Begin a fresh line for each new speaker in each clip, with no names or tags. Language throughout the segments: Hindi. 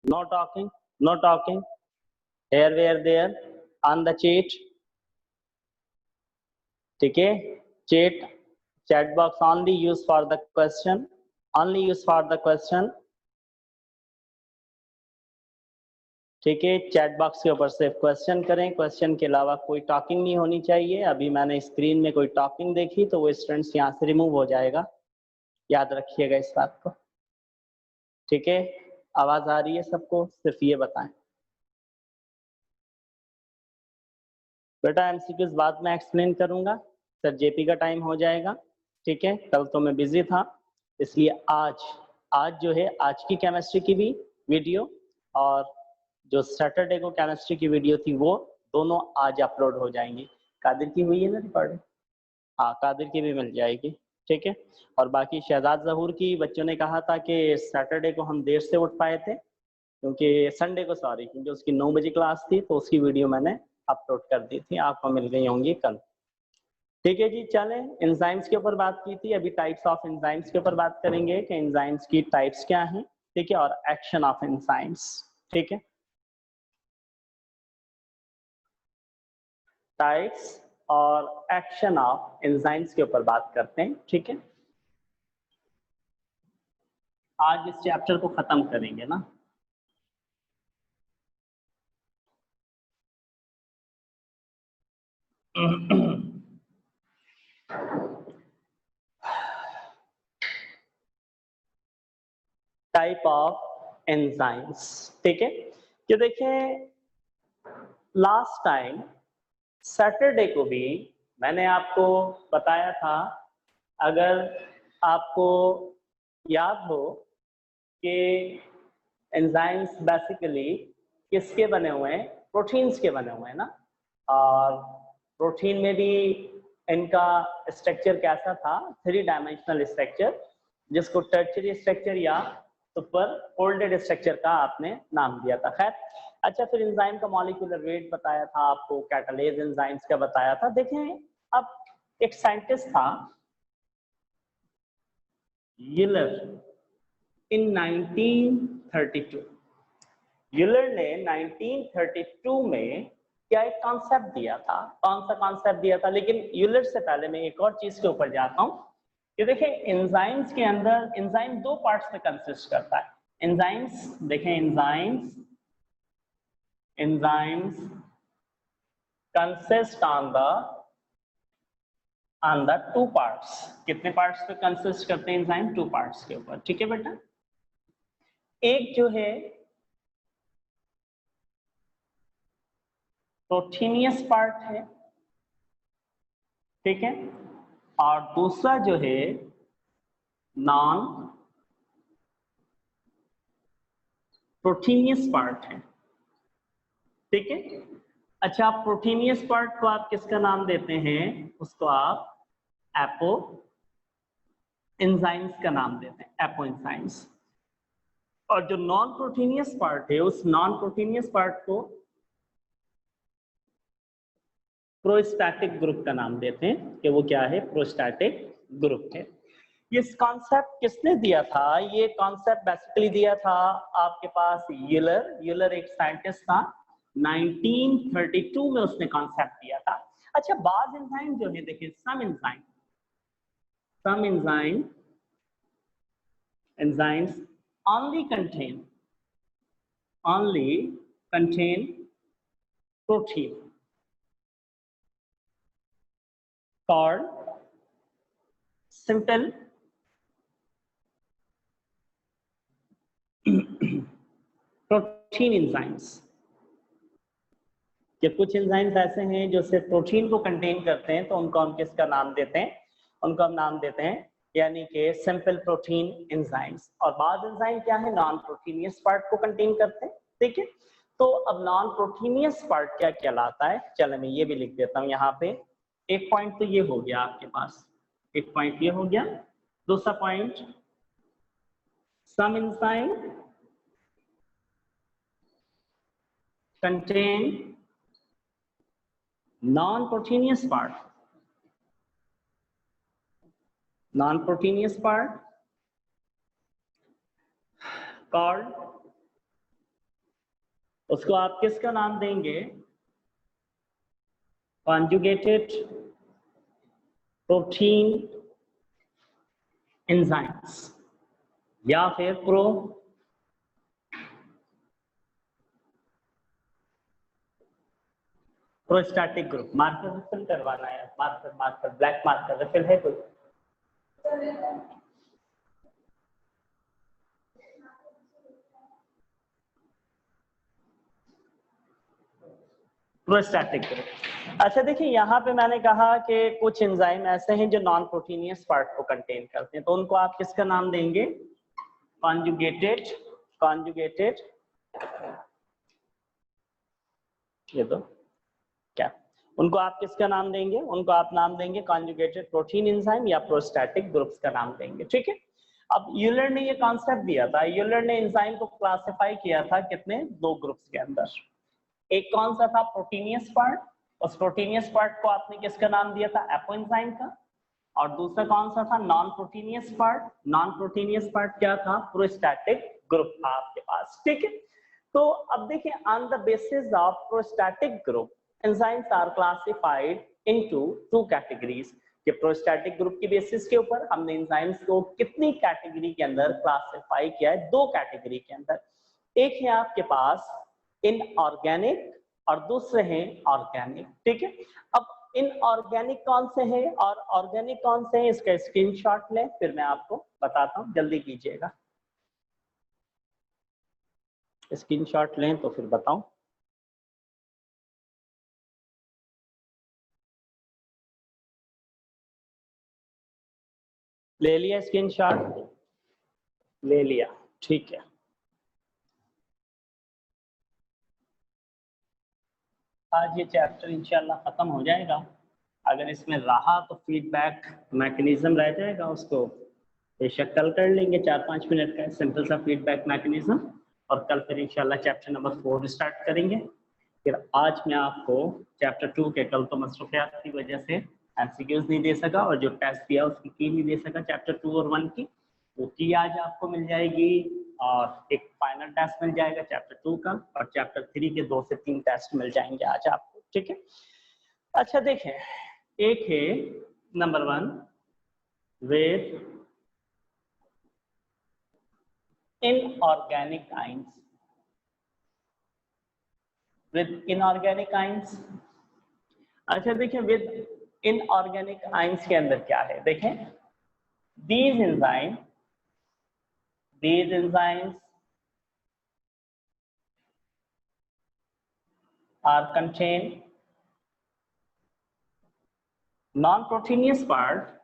No talking, no talking. Here, where, there, on the chat. ठीक है, chat box only use for the question, only use for the question. ठीक है, चैट बॉक्स के ऊपर सिर्फ क्वेश्चन करें, क्वेश्चन के अलावा कोई टॉकिंग नहीं होनी चाहिए। अभी मैंने स्क्रीन में कोई टॉकिंग देखी तो वो स्टूडेंट्स यहाँ से रिमूव हो जाएगा, याद रखिएगा इस बात को। ठीक है, आवाज आ रही है सबको, सिर्फ ये बताएं। बेटा एमसीक्यूज बाद में एक्सप्लेन करूंगा, सर जेपी का टाइम हो जाएगा। ठीक है, कल तो मैं बिजी था, इसलिए आज जो है आज की केमिस्ट्री की भी वीडियो और जो सैटरडे को केमिस्ट्री की वीडियो थी वो दोनों आज अपलोड हो जाएंगी। कादिर की हुई है ना रिकॉर्डिंग? हाँ, कादिर की भी मिल जाएगी। ठीक है, और बाकी शहजाद जहूर की बच्चों ने कहा था कि सैटरडे को हम देर से उठ पाए थे, क्योंकि संडे को सॉरी, क्योंकि उसकी 9 बजे क्लास थी, तो उसकी वीडियो मैंने अपलोड कर दी थी, आपको मिल गई होंगी कल। ठीक है जी, चलें एंजाइम्स के ऊपर बात की थी, अभी टाइप्स ऑफ एंजाइम्स के ऊपर बात करेंगे कि एंजाइम्स की टाइप्स क्या हैं। ठीक है, और एक्शन ऑफ एंजाइम्स। ठीक है, टाइप्स और एक्शन ऑफ एंजाइम्स के ऊपर बात करते हैं। ठीक है, आज इस चैप्टर को खत्म करेंगे ना। Type of enzymes. ठीक है, ये देखें लास्ट टाइम सैटरडे को भी मैंने आपको बताया था, अगर आपको याद हो कि एंजाइम्स बेसिकली किसके बने हुए हैं, प्रोटीन्स के बने हुए हैं ना। और प्रोटीन में भी इनका स्ट्रक्चर कैसा था, 3 डायमेंशनल स्ट्रक्चर, जिसको टर्शियरी स्ट्रक्चर या सुपर फोल्डेड स्ट्रक्चर का आपने नाम दिया था। खैर, अच्छा, फिर एंजाइम का मॉलिक्यूलर वेट बताया था आपको, कैटालेज एंजाइम्स का बताया था। देखें, अब एक साइंटिस्ट था यूलर इन 1932। यूलर ने 1932 में क्या एक कॉन्सेप्ट दिया था, कौन सा कॉन्सेप्ट दिया था, लेकिन यूलर से पहले मैं एक और चीज के ऊपर जाता हूं कि देखें एंजाइम्स के अंदर, एंजाइम 2 पार्ट्स में कंसिस्ट करता है। एंजाइम्स देखें, enzymes consist on the 2 parts. कितने पार्ट्स पे कंसिस्ट करते हैं एंजाइम? 2 पार्ट्स के ऊपर। ठीक है बेटा, एक जो है प्रोटीनियस पार्ट है, ठीक है, और दूसरा जो है नॉन प्रोटीनियस पार्ट है। ठीक है, अच्छा, प्रोटीनियस पार्ट को आप किसका नाम देते हैं? उसको आप एपो एंजाइम्स का नाम देते हैं, एपो एंजाइम्स। और जो नॉन प्रोटीनियस पार्ट है, उस नॉन प्रोटीनियस पार्ट को प्रोस्टैटिक ग्रुप का नाम देते हैं कि वो क्या है, प्रोस्टैटिक ग्रुप है। ये कॉन्सेप्ट किसने दिया था? ये कॉन्सेप्ट बेसिकली दिया था आपके पास यूलर एक साइंटिस्ट था, 1932 में उसने कॉन्सेप्ट दिया था। अच्छा, बाद एंजाइम जो है, देखिए some enzymes only contain protein called simple protein enzymes. कि कुछ एंजाइम्स ऐसे हैं जो सिर्फ प्रोटीन को कंटेन करते हैं, तो उनको हम किसका नाम देते हैं? उनको हम नाम देते हैं यानी कि सिंपल प्रोटीन एंजाइम्स। और बाद एंजाइम क्या है, नॉन प्रोटीनियस पार्ट को कंटेन करते हैं। ठीक है, तो अब नॉन प्रोटीनियस पार्ट क्या कहलाता है? चलो मैं ये भी लिख देता हूँ यहाँ पे। एक पॉइंट तो ये हो गया आपके पास, एक पॉइंट ये हो गया। दूसरा पॉइंट, सम enzyme contain non-proteinaceous part called उसको आप किसका नाम देंगे? कॉन्जुगेटेड प्रोटीन एंजाइम्स या फिर प्रोस्टैटिक ग्रुप। मार्कर रिफिल करवाना है, मार्कर ब्लैक मार्कर रिफिल है कोई? Prostatic group. अच्छा देखिए, यहाँ पे मैंने कहा कि कुछ एंजाइम ऐसे हैं जो नॉन प्रोटीनियस पार्ट को कंटेन करते हैं, तो उनको आप किसका नाम देंगे? कॉन्जुगेटेड ये तो क्या, उनको आप किसका नाम देंगे? उनको आप नाम देंगे कॉन्जुगेटेड प्रोटीन एंजाइम या प्रोस्टैटिक ग्रुप्स का नाम देंगे, ठीक है। अब यूलर ने ये कॉन्सेप्ट दिया था, यूलर ने एंजाइम को क्लासिफाई किया था कितने? 2 ग्रुप्स के अंदर। एक कौन सा था? Proteinaceous part. उस प्रोटीनियस पार्ट को आपने किसका नाम दिया था? एपोएंजाइम का। और दूसरा कौन सा था? Non proteinaceous part. Non proteinaceous part क्या था? प्रोस्टैटिक ग्रुप था आपके पास, ठीक है। तो अब देखिए, on the basis of prosthetic group enzymes are classified into 2 categories. कि प्रोस्टैटिक ग्रुप की बेसिस के ऊपर हमने एंजाइम्स को कितनी कैटेगरी के अंदर क्लासिफाई किया है? 2 कैटेगरी के अंदर। एक है आपके पास इनऑर्गेनिक और दूसरे हैं ऑर्गेनिक, ठीक है। अब इनऑर्गेनिक कौन से हैं और ऑर्गेनिक कौन से हैं, इसका स्क्रीनशॉट लें, फिर मैं आपको बताता हूं, जल्दी कीजिएगा। स्क्रीनशॉट लें तो फिर बताऊं। ले लिया स्क्रीनशॉट? ले लिया, ठीक है। आज ये चैप्टर इंशाल्लाह खत्म हो जाएगा। अगर इसमें रहा तो फीडबैक मैकेनिज्म रह जाएगा, उसको बेशक कल कर लेंगे, 4-5 मिनट का सिंपल सा फीडबैक मैकेनिज्म। और कल फिर इंशाल्लाह चैप्टर नंबर 4 स्टार्ट करेंगे। फिर आज मैं आपको चैप्टर 2 के, कल तो मसरूफियात की वजह से एमसीक्यूज नहीं दे सका और जो टेस्ट दिया उसकी की नहीं दे सका, चैप्टर 2 और 1 की वो की आज आपको मिल जाएगी। और एक फाइनल टेस्ट मिल जाएगा चैप्टर 2 का, और चैप्टर 3 के 2 से 3 टेस्ट मिल जाएंगे आज आपको, ठीक है। अच्छा देखें, एक है number 1 with inorganic ions. With inorganic ions. अच्छा देखिए, विद इनऑर्गेनिक आइंस के अंदर क्या है? देखें, these enzymes are contain non-proteinous part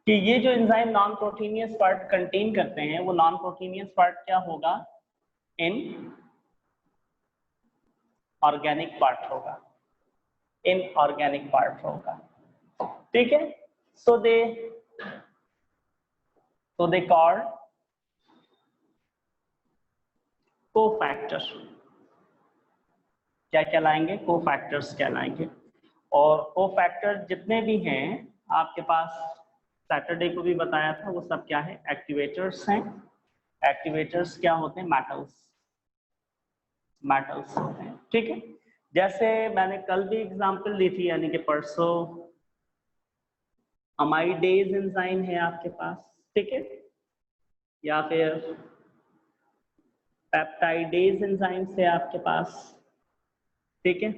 कि ये जो enzyme non proteinaceous part contain करते हैं, वो नॉन प्रोटीनियस पार्ट क्या होगा? इन ऑर्गेनिक पार्ट होगा, इन ऑर्गेनिक पार्ट होगा, ठीक है। सो दे कॉल्ड कोफैक्टर। क्या कहलाएंगे? कोफैक्टर्स कहलाएंगे। और कोफैक्टर जितने भी हैं आपके पास, सैटरडे को भी बताया था, वो सब क्या है? एक्टिवेटर्स हैं। एक्टिवेटर्स क्या होते हैं? मेटल्स होते हैं, ठीक है। जैसे मैंने कल भी एग्जांपल ली थी, यानी कि परसों, अमाइडेज एंजाइम है आपके पास, ठीक है, या फिर पेप्टाइडेज एंजाइम है आपके पास, ठीक है,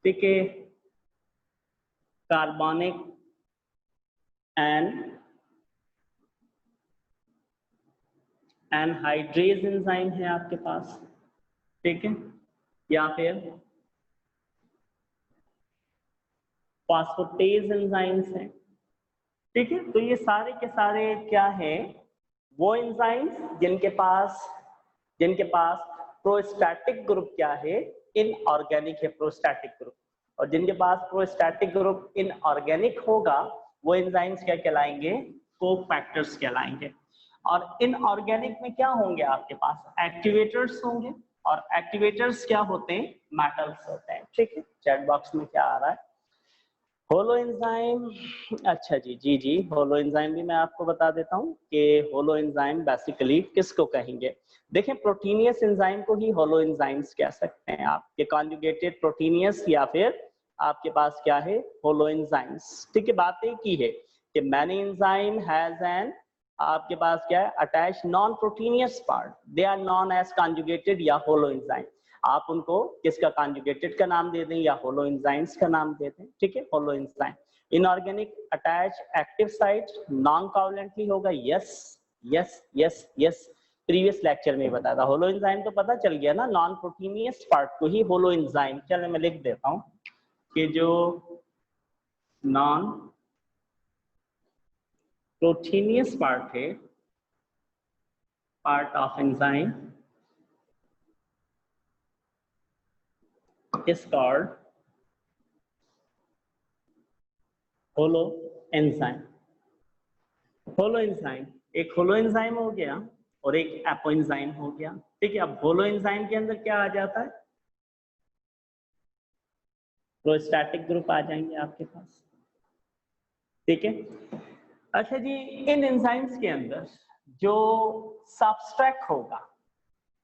ठीक है। कार्बोनिक एनहाइड्रेज एंजाइम है आपके पास, ठीक है, या फिर फॉस्फेटेज एंजाइम्स हैं, ठीक है। तो ये सारे के सारे क्या है? वो एंजाइम्स जिनके पास प्रोस्टैटिक ग्रुप क्या है? इनऑर्गेनिक है, प्रोस्टैटिक ग्रुप। और जिनके पास प्रोस्टैटिक ग्रुप इनऑर्गेनिक होगा, वो एंजाइम्स क्या कहलाएंगे? कोफैक्टर्स कहलाएंगे। और इनऑर्गेनिक में क्या होंगे आपके पास? एक्टिवेटर्स होंगे। और एक्टिवेटर्स क्या होते हैं? मेटल्स होते हैं, ठीक है। चैट बॉक्स में क्या आ रहा है? होलो एंजाइम, अच्छा जी, होलो एंजाइम भी मैं आपको बता देता हूँ कि होलो एंजाइम बेसिकली किसको कहेंगे। देखें, प्रोटीनियस एंजाइम को ही होलो एंजाइम्स कह सकते हैं आप, ये कॉन्जुगेटेड प्रोटीनियस या फिर आपके पास क्या है, होलो एंजाइम्स। ठीक है, बात एक ही है कि मैनी एंजाइम हैज एन, आपके पास क्या है, attach non proteinaceous part, they are known as conjugated या होलो एंजाइम। आप उनको किसका, कॉन्जुगेटेड का नाम दे दें या होलो एंजाइम्स का नाम दे दें। ठीक है, holoenzyme. Inorganic attach active site non covalently होगा। Yes yes yes yes, previous lecture में बताया था। होलो एंजाइम तो पता चल गया ना, नॉन प्रोटीनियस पार्ट को ही होलो एंजाइम। चलो मैं लिख देता हूं कि जो नॉन प्रोटीनियस पार्ट है, part of enzyme is called holo enzyme. Holo enzyme, एक होलो एंजाइम हो गया और एक एपो एंजाइम हो गया। ठीक है, अब होलो एंजाइम के अंदर क्या आ जाता है, प्रोस्टैटिक ग्रुप आ जाएंगे आपके पास। ठीक है, अच्छा जी, इन एंजाइम्स के अंदर जो सब्सट्रैक्ट होगा,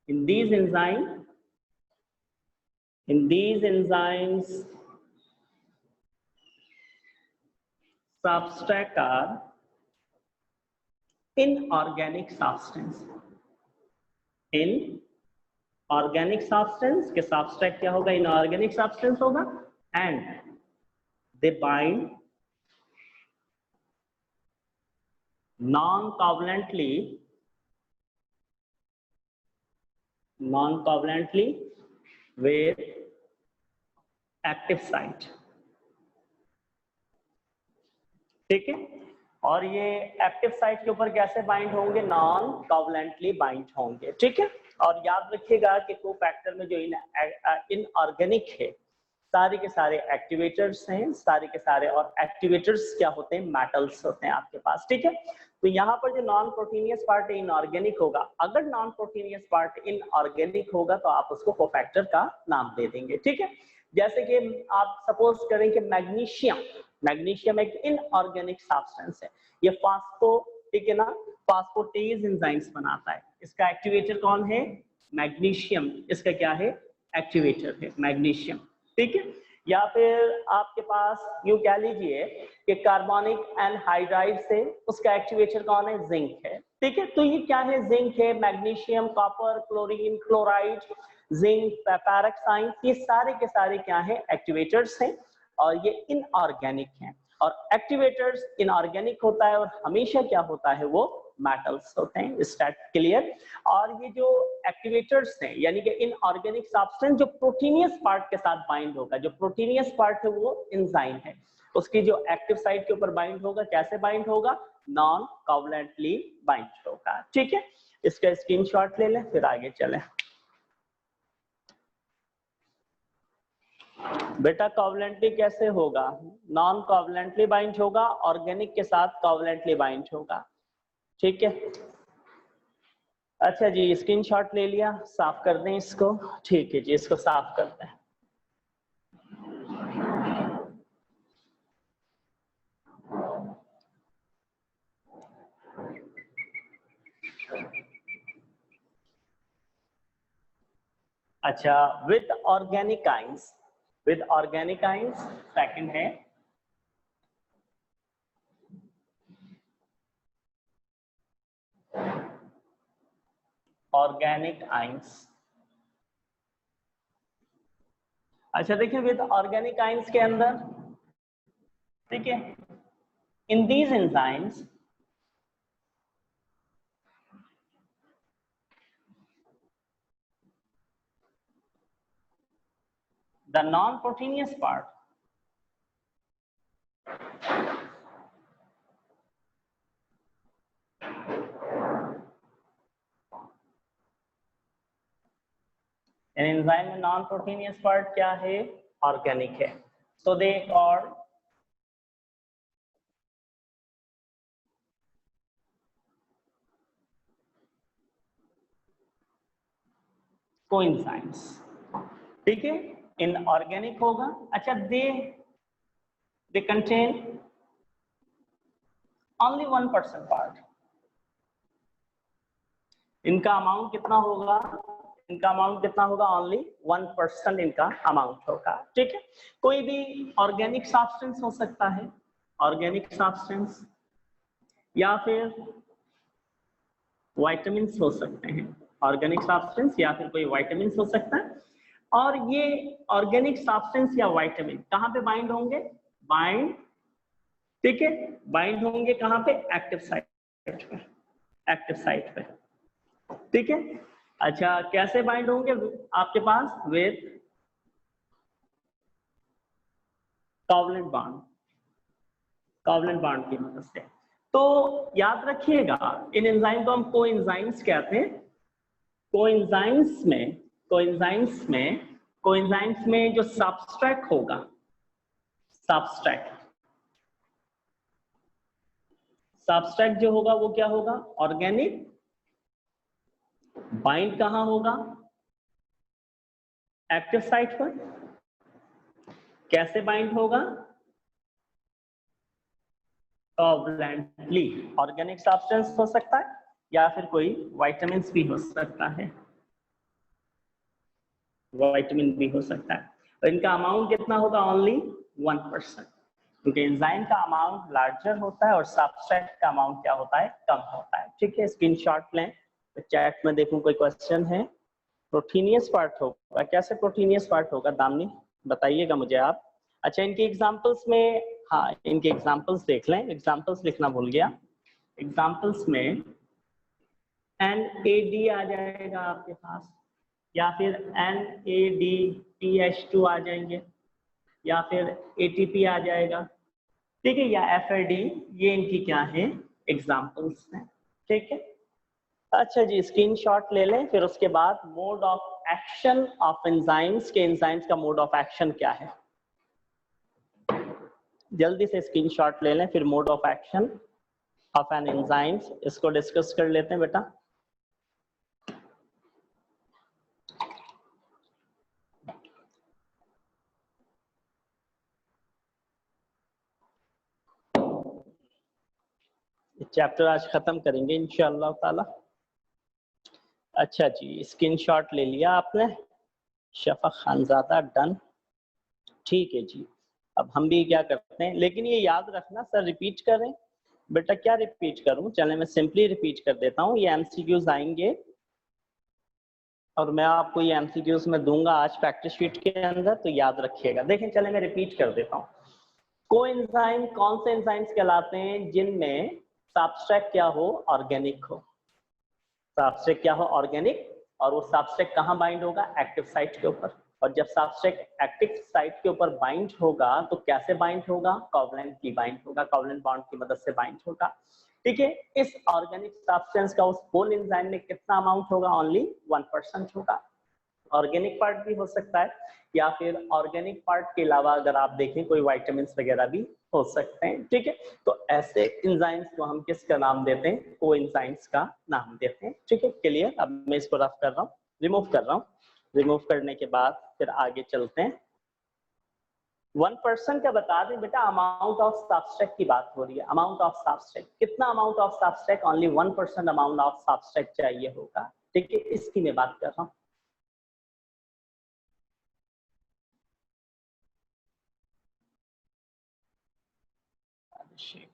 in these enzyme, in these enzymes substract are inorganic substance। inorganic substance के substract क्या होगा, inorganic substance होगा, and they bind non-covalently with active site। ठीक है, और ये एक्टिव साइट के ऊपर कैसे बाइंड होंगे, नॉन कोवलेंटली बाइंड होंगे। ठीक है, और याद रखिएगा कि कोफैक्टर में जो इनऑर्गेनिक है, सारे के सारे एक्टिवेटर्स हैं, सारे के सारे, और एक्टिवेटर्स क्या होते हैं, मेटल्स होते हैं आपके पास। ठीक है, तो यहाँ पर जो नॉन प्रोटीनियस पार्ट इनऑर्गेनिक होगा, अगर नॉन प्रोटीनियस पार्ट इनऑर्गेनिक होगा तो आप उसको कोफैक्टर का नाम दे देंगे। ठीक है, जैसे कि आप सपोज करें कि मैग्नीशियम, मैग्नीशियम एक इनऑर्गेनिक सब्सटेंस है, ये फास्फो, ठीक है ना, फास्फोटेज एंजाइम्स बनाता है। इसका एक्टिवेटर कौन है, मैग्नीशियम, इसका क्या है, एक्टिवेटर है मैग्नीशियम। ठीक है, या फिर आपके पास यूं कह लीजिए कि कार्बोनिक एनहाइड्राइड से उसका एक्टिवेटर कौन है, जिंक है। ठीक है, तो ये क्या है, जिंक है, magnesium, copper, chlorine, chloride, zinc, peroxides, ये सारे के सारे क्या है, एक्टिवेटर्स हैं, और ये इनऑर्गेनिक हैं। और एक्टिवेटर्स इनऑर्गेनिक होता है और हमेशा क्या होता है, वो मेटल्स होते हैं। स्टैट क्लियर। और ये जो एक्टिवेटर्स हैं, यानी कि इनऑर्गेनिक सब्सटेंस जो प्रोटीनियस पार्ट के साथ बाइंड होगा, जो प्रोटीनियस पार्ट है वो एंजाइम है, उसकी जो एक्टिव साइट के ऊपर बाइंड होगा, कैसे बाइंड होगा, नॉन कोवलेंटली बाइंड होगा। ठीक है, इसका स्क्रीनशॉट ले लें, फिर आगे चलें। बेटा कोवलेंटली कैसे होगा, नॉन कोवलेंटली बाइंड होगा, ऑर्गेनिक के साथ कोवलेंटली बाइंड होगा। ठीक है, अच्छा जी, स्क्रीनशॉट ले लिया, साफ कर दें इसको। ठीक है जी, इसको साफ कर दें। अच्छा, with organic ions, with organic ions second है ऑर्गेनिक आइंस। अच्छा देखिए, विद ऑर्गेनिक आइंस के अंदर, ठीक है, in these enzymes the non-proteinous part an enzyme में non-proteinous part क्या है, ऑर्गेनिक है। so they are coenzymes। ठीक है, इनऑर्गेनिक होगा। अच्छा, दे they contain only 1% part. इनका अमाउंट कितना होगा, इनका अमाउंट कितना होगा, ओनली 1% इनका अमाउंट होगा, ठीक है। कोई भी ऑर्गेनिक सब्सटेंस हो सकता है, ऑर्गेनिक सब्सटेंस, या फिर विटामिन्स हो सकते हैं, ऑर्गेनिक सब्सटेंस या फिर कोई विटामिन्स हो सकता है। और ये ऑर्गेनिक सब्सटेंस या विटामिन कहाँ पे बाइंड होंगे, बाइंड, ठीक है, बाइंड होंगे कहाँ पे, एक्टिव साइट पे, एक्टिव साइट पे, ठीक है। अच्छा, कैसे बाइंड होंगे आपके पास, with covalent bond, covalent bond की मदद से। तो याद रखिएगा, इन एंजाइम को हम कोएंजाइम्स कहते हैं। कोएंजाइम्स में, कोएंजाइम्स में, कोएंजाइम्स में जो सब्सट्रैक्ट होगा, सब्सट्रैक्ट, सब्सट्रैक्ट जो होगा वो क्या होगा, ऑर्गेनिक। बाइंड कहां होगा, एक्टिव साइट पर। कैसे बाइंड होगा, कोवलेंटली। ऑर्गेनिक सब्सटेंस हो सकता है या फिर कोई विटामिन्स भी हो सकता है, विटामिन भी हो सकता है। तो इनका अमाउंट कितना होगा, ओनली 1%, क्योंकि एंजाइम का अमाउंट लार्जर होता है और सब्सट्रैक्ट का अमाउंट क्या होता है, कम होता है, ठीक है। स्क्रीनशॉट लें, तो चैट में देखूं कोई क्वेश्चन है। प्रोटीनियस पार्ट होगा, कैसे प्रोटीनियस पार्ट होगा, दामिनी बताइएगा मुझे आप। अच्छा, इनके एग्जांपल्स में, हाँ इनके एग्जांपल्स देख लें, एग्जांपल्स लिखना भूल गया। एग्जांपल्स में NAD आ जाएगा आपके पास, या फिर NADPH2 आ जाएंगे, या फिर ATP आ जाएगा, ठीक है, या FAD, ये इनकी क्या है, एग्जांपल्स हैं, ठीक है। अच्छा जी, स्क्रीनशॉट ले लें। फिर उसके बाद mode of action of enzymes, के एंजाइम्स का मोड ऑफ एक्शन क्या है, जल्दी से स्क्रीनशॉट ले लें। फिर mode of action of an enzymes, इसको डिस्कस कर लेते हैं बेटा। चैप्टर आज खत्म करेंगे इंशाअल्लाह ताला। अच्छा जी, स्क्रीनशॉट ले लिया आपने, शफा खानजादा, डन, ठीक है जी। अब हम भी क्या करते हैं, लेकिन ये याद रखना सर रिपीट करें, बेटा क्या रिपीट करूं, चले मैं सिंपली रिपीट कर देता हूं। ये एमसीक्यूज आएंगे और मैं आपको ये एमसीक्यूज में दूंगा आज प्रैक्टिस शीट के अंदर, तो याद रखिएगा। देखें, चले मैं रिपीट कर देता हूं। कोएंजाइम कौन से एंजाइम्स कहलाते हैं, जिनमें सब्सट्रैक्ट क्या हो, ऑर्गेनिक हो, सब्सट्रैक्ट क्या हो, ऑर्गेनिक, और वो सब्सट्रैक्ट कहां बाइंड होगा, एक्टिव साइट के ऊपर। और जब सब्सट्रैक्ट एक्टिव साइट के ऊपर बाइंड होगा तो कैसे बाइंड होगा, कोवलेंट की बाइंड होगा, कोवलेंट बॉन्ड की मदद से बाइंड होगा, ठीक है। इस ऑर्गेनिक सब्सटेंस का उस होल एंजाइम में कितना अमाउंट होगा, ओनली 1% होगा। ऑर्गेनिक पार्ट भी हो सकता है, या फिर ऑर्गेनिक पार्ट के अलावा अगर आप देखें कोई विटामिन्स वगैरह भी हो सकते हैं, ठीक है। तो ऐसे एंजाइम्स को हम किसका नाम देते हैं, कोएंजाइम्स का नाम देते हैं, ठीक है। क्लियर। अब मैं इसको रफ कर रहा हूँ, रिमूव कर रहा हूँ। रिमूव करने के बाद फिर आगे चलते हैं। 1% का बता दें बेटा, अमाउंट ऑफ सब्सट्रैक्ट की बात हो रही है। अमाउंट ऑफ सब्सट्रैक्ट कितना, amount of subtract only 1% amount of subtract चाहिए होगा, ठीक है, इसकी मैं बात कर रहा हूँ। अभिषेक,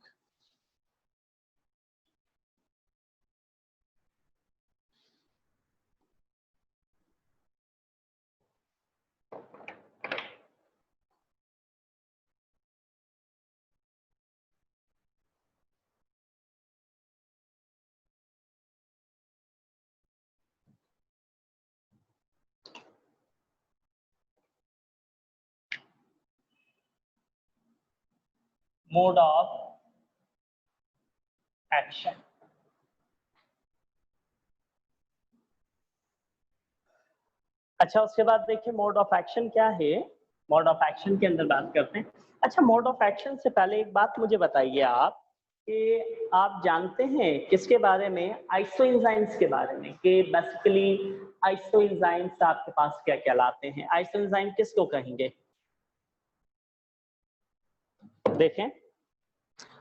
मोड ऑफ एक्शन, अच्छा उसके बाद देखिए मोड ऑफ एक्शन क्या है, मोड ऑफ एक्शन के अंदर बात करते हैं। अच्छा, मोड ऑफ एक्शन से पहले एक बात मुझे बताइए आप, कि आप जानते हैं किसके बारे में, आइसोएंजाइम्स के बारे में, कि बेसिकली आइसोएंजाइम्स आपके पास क्या कहलाते हैं, आइसोएंजाइम किसको कहेंगे, देखें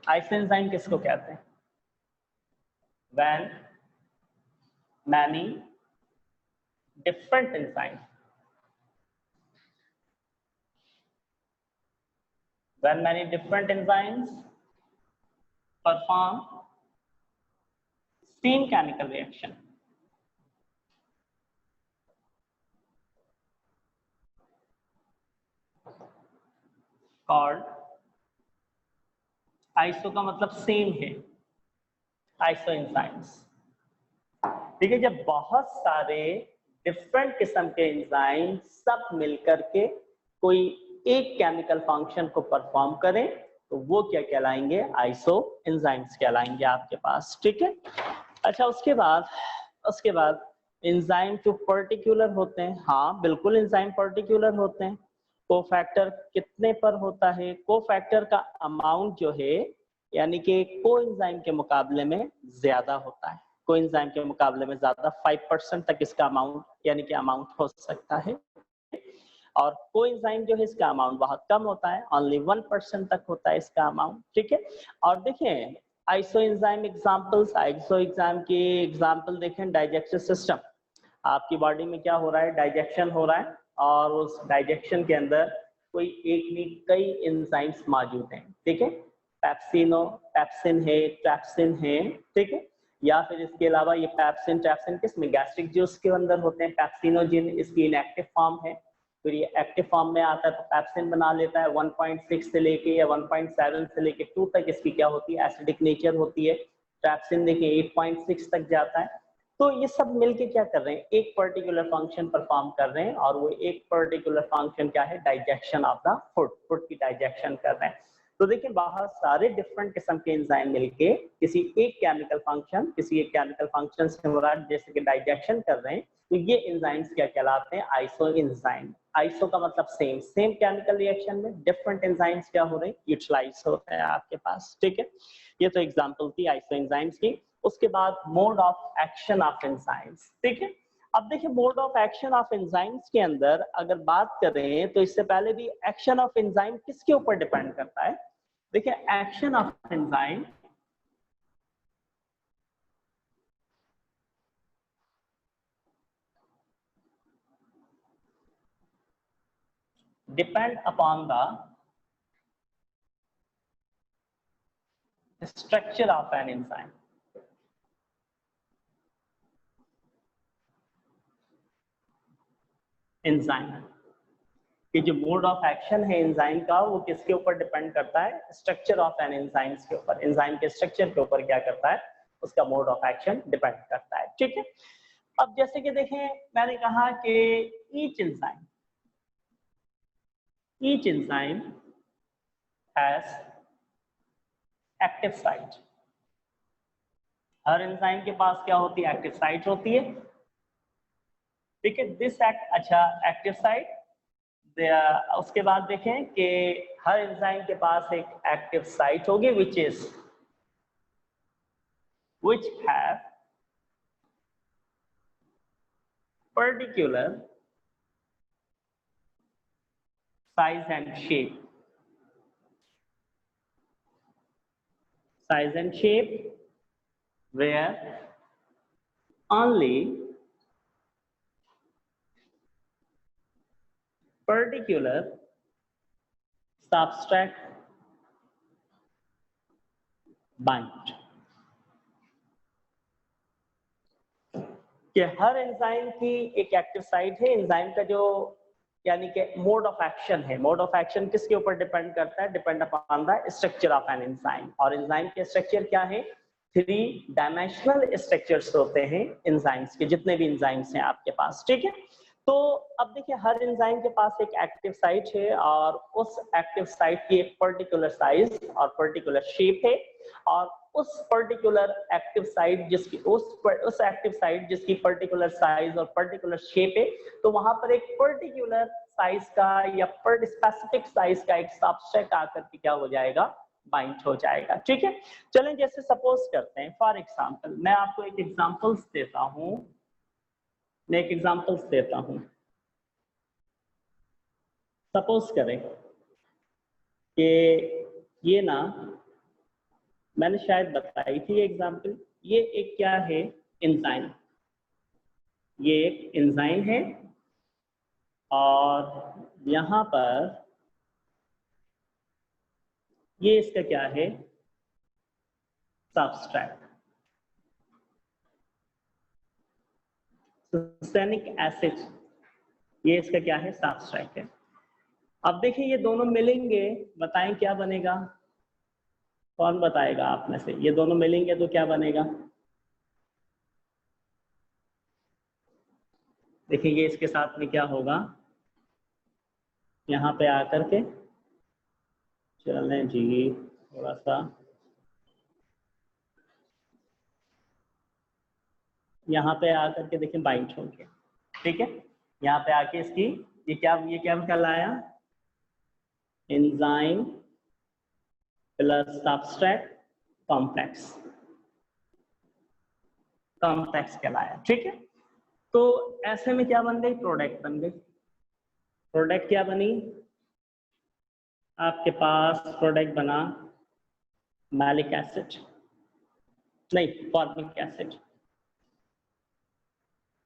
आइसोएंजाइम किसको कहते हैं? When many different enzymes, when many different enzymes perform same chemical reaction called, iso का मतलब सेम है, आइसो एंजाइम्स। ठीक है, जब बहुत सारे डिफरेंट किस्म के एंजाइम सब मिलकर के कोई एक केमिकल फंक्शन को परफॉर्म करें तो वो क्या कहलाएंगे? आइसो एंजाइम्स कहलाएंगे आपके पास। ठीक है, अच्छा उसके बाद एंजाइम जो पर्टिकुलर होते हैं, हाँ बिल्कुल एंजाइम पर्टिकुलर होते हैं। कोफैक्टर कितने पर होता है? कोफैक्टर का अमाउंट जो है यानी कि कोएंजाइम के मुकाबले में ज्यादा होता है, कोएंजाइम के मुकाबले में ज्यादा, 5% तक इसका अमाउंट यानी कि अमाउंट हो सकता है। और कोएंजाइम जो है इसका अमाउंट बहुत कम होता है, ओनली 1% तक होता है इसका अमाउंट। ठीक है, और देखें आइसोएंजाइम एग्जांपल्स, आइसोएंजाइम की एग्जांपल देखें, डाइजेस्टिव सिस्टम, आपकी बॉडी में क्या हो रहा है? डाइजेक्शन हो रहा है, और उस डाइजेक्शन के अंदर कोई एक नहीं कई एंजाइम्स मौजूद हैं। ठीक है, पेप्सिन है, ट्रैप्सिन है। ठीक है, या फिर इसके अलावा ये पेप्सिन ट्रैप्सिन किसमें? गैस्ट्रिक जूस के अंदर होते हैं। पेप्सिनोजिन इसकी इनएक्टिव फॉर्म है, फिर ये एक्टिव फॉर्म में आता है तो पेप्सिन बना लेता है। 1.6 से लेके या 1.7 से लेके 2 तक इसकी क्या होती है? एसिडिक नेचर होती है। ट्रैप्सिन देखिए 8.6 तक जाता है। तो ये सब मिलके क्या कर रहे हैं? एक पर्टिकुलर फंक्शन परफॉर्म कर रहे हैं, और वो एक पर्टिकुलर फंक्शन क्या है? डाइजेक्शन ऑफ द फूड, फूड की डाइजेक्शन कर रहे हैं। तो देखिए बहुत सारे डिफरेंट किस्म के एंजाइम मिलके किसी एक केमिकल फंक्शन से मुराद जैसे कि डाइजेक्शन कर रहे हैं, तो ये एंजाइम्स क्या कहलाते हैं? Iso enzyme. आइसो का मतलब सेम, सेम केमिकल रिएक्शन में डिफरेंट एंजाइम्स क्या हो रहे हैं? यूटिलाइज होते हैं आपके पास। ठीक है, ये तो एग्जांपल थी आइसो एंजाइम्स की। उसके बाद mode of action of enzymes. ठीक है, अब देखिए mode of action of enzymes के अंदर अगर बात करें तो इससे पहले भी एक्शन ऑफ एंजाइम किसके ऊपर डिपेंड करता है? देखिए action of enzyme depend upon the structure of an enzyme. Enzyme कि जो मोड ऑफ एक्शन है एंजाइम का वो किसके ऊपर डिपेंड करता है? स्ट्रक्चर ऑफ एन एंजाइम्स के ऊपर। एंजाइम के स्ट्रक्चर के ऊपर क्या करता है? उसका मोड ऑफ एक्शन डिपेंड करता है। ठीक है, अब जैसे कि देखें मैंने कहा कि each enzyme has active site. Her enzyme के पास क्या होती है? एक्टिव साइट होती है। ठीक है, दिस एक्ट, अच्छा एक्टिव साइट, उसके बाद देखें कि हर एंजाइम के पास एक एक्टिव साइट होगी which have particular size and shape, where only particular substrate bind। कि हर एंजाइम की एक एक्टिव साइट है। एंजाइम का जो यानी कि मोड ऑफ एक्शन है, मोड ऑफ एक्शन किसके ऊपर डिपेंड करता है? Depend upon the structure of an enzyme. और एंजाइम के स्ट्रक्चर क्या है? 3 डायमेंशनल स्ट्रक्चर्स होते हैं एंजाइम्स के, जितने भी एंजाइम्स हैं आपके पास। ठीक है, तो अब देखिए हर एंजाइम के पास एक एक्टिव साइट है, और उस एक्टिव साइट की एक पर्टिकुलर साइज और पर्टिकुलर शेप है। और उस पर्टिकुलर एक्टिव साइट जिसकी उस एक्टिव साइट जिसकी पर्टिकुलर साइज और पर्टिकुलर शेप है, तो वहां पर एक पर्टिकुलर साइज का या स्पेसिफिक साइज का एक सबस्ट्रेट आकर के क्या हो जाएगा? बाइंड हो जाएगा। ठीक है, चलें जैसे सपोज करते हैं, फॉर एग्जांपल मैं आपको एक एग्जांपल्स देता हूं। सपोज करें कि ये ना मैंने शायद बताई थी एग्जाम्पल, ये एक क्या है, एंजाइम, ये एक एंजाइम है और यहाँ पर ये इसका क्या है, सब्सट्रैट, सुस्थैनिक एसिड, ये इसका क्या है, सब्सट्रैट है। अब देखिए ये दोनों मिलेंगे, बताएं क्या बनेगा, कौन बताएगा आप में से, ये दोनों मिलेंगे तो क्या बनेगा। देखिए ये इसके साथ में क्या होगा, यहाँ पे आकर के चलें जी, थोड़ा सा यहाँ पे आकर के देखिए बाइंड हो गया, ठीक है। यहाँ पे आके इसकी ये क्या कहलाया, enzyme plus substrate complex, complex कहलाया, ठीक है। तो ऐसे में क्या बन गई, प्रोडक्ट बन गई। प्रोडक्ट क्या बनी, आपके पास प्रोडक्ट बना मैलिक एसिड, नहीं फॉर्मिक एसिड,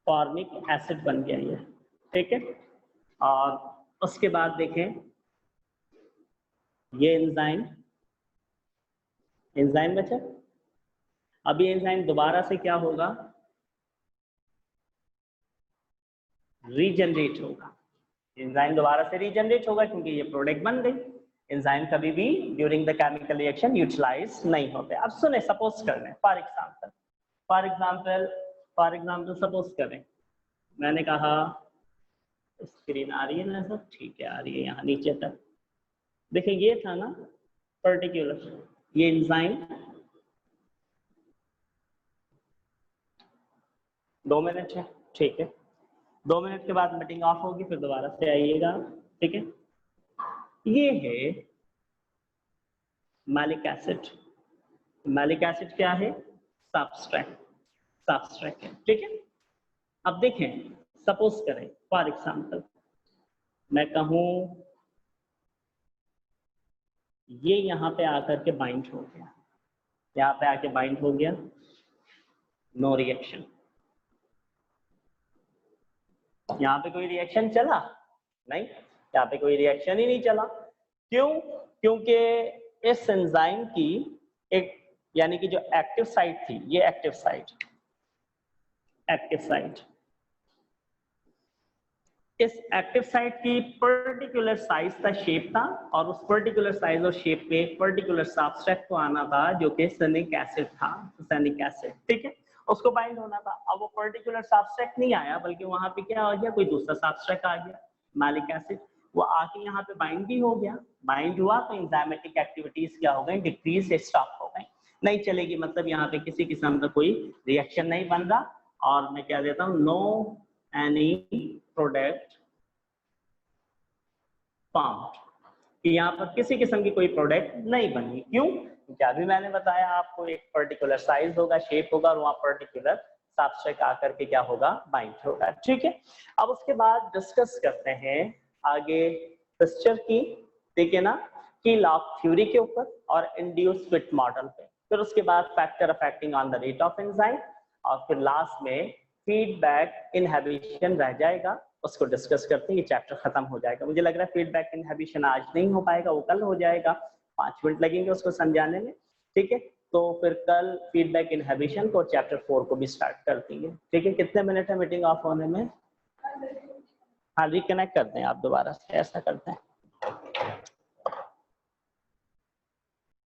फॉर्मिक एसिड बन गया ये, ठीक है। और उसके बाद देखें ये एंजाइम बचा, अब ये एंजाइम दोबारा से क्या होगा, रीजनरेट होगा, एंजाइम दोबारा से रीजनरेट होगा क्योंकि ये प्रोडक्ट बन गई। एंजाइम कभी भी during the chemical reaction utilise नहीं होते। अब सुने, सपोज कर लें फॉर एग्जांपल सपोज करें, मैंने कहा स्क्रीन आ रही है ना सब, ठीक है आ रही है, यहाँ नीचे तक देखिए, ये था ना पर्टिकुलर, ये एंजाइम 2 मिनट है, ठीक है, 2 मिनट के बाद मीटिंग ऑफ होगी, फिर दोबारा से आइएगा, ठीक है। ये है मैलिक एसिड, मैलिक एसिड क्या है, सब्सट्रैट है, ठीक है। अब देखें, सपोज करें फॉर एग्जांपल मैं कहूं ये यहाँ पे आकर के बाइंड हो गया, यहाँ पे आके बाइंड हो गया, नो रिएक्शन, यहाँ पे कोई रिएक्शन चला नहीं, यहाँ पे कोई रिएक्शन ही नहीं चला। क्यों, क्योंकि इस एंजाइम की एक यानी कि जो एक्टिव साइट थी, ये एक्टिव साइट, इस एक्टिव साइट की पर्टिकुलर साइज का शेप था और उस पर्टिकुलर साइज और शेप पे एक पर्टिकुलर सब्सट्रैट को आना था जो कि सैनिक एसिड था, सैनिक एसिड, ठीक है, उसको बाइंड होना था। अब वो पर्टिकुलर सब्सट्रैट नहीं आया बल्कि वहां पे क्या आ गया, कोई दूसरा सब्सट्रैट आ गया, मैलिक एसिड, वो आके यहाँ पे बाइंड भी हो गया, बाइंड हुआ तो एंजाइमेटिक एक्टिविटीज क्या हो गई, डिक्रीज, स्टॉप हो गई, नहीं चलेगी, मतलब यहाँ पे किसी किस्म का कोई रिएक्शन नहीं बन रहा। और मैं क्या देता हूँ, नो एनी प्रोडक्ट फाउंड, कि यहाँ पर किसी किस्म की कोई प्रोडक्ट नहीं बनी। क्यों, क्या भी मैंने बताया आपको, एक पर्टिकुलर साइज होगा, शेप होगा और वहाँ पर्टिकुलर सब्सट्रैट आकर के क्या होगा, बाइंड होगा, ठीक है। अब उसके बाद डिस्कस करते हैं आगे फिक्सचर की, ठीक है ना, की लॉ ऑफ थ्योरी के ऊपर और इंड्यूस फिट मॉडल पे, फिर उसके बाद factor affecting on the rate of enzyme, और फिर लास्ट में फीडबैक इनहिबिशन रह जाएगा, उसको डिस्कस करते हैं, ये चैप्टर खत्म हो जाएगा। मुझे लग रहा है फीडबैक इनहिबिशन आज नहीं हो पाएगा, वो कल हो जाएगा, 5 मिनट लगेंगे उसको समझाने में, ठीक है। तो फिर कल फीडबैक इनहिबिशन को चैप्टर 4 को भी स्टार्ट कर देंगे, ठीक है। कितने मिनट है मीटिंग ऑफ होने में, हाँ रिकनेक्ट करते हैं आप दोबारा से, ऐसा करते हैं।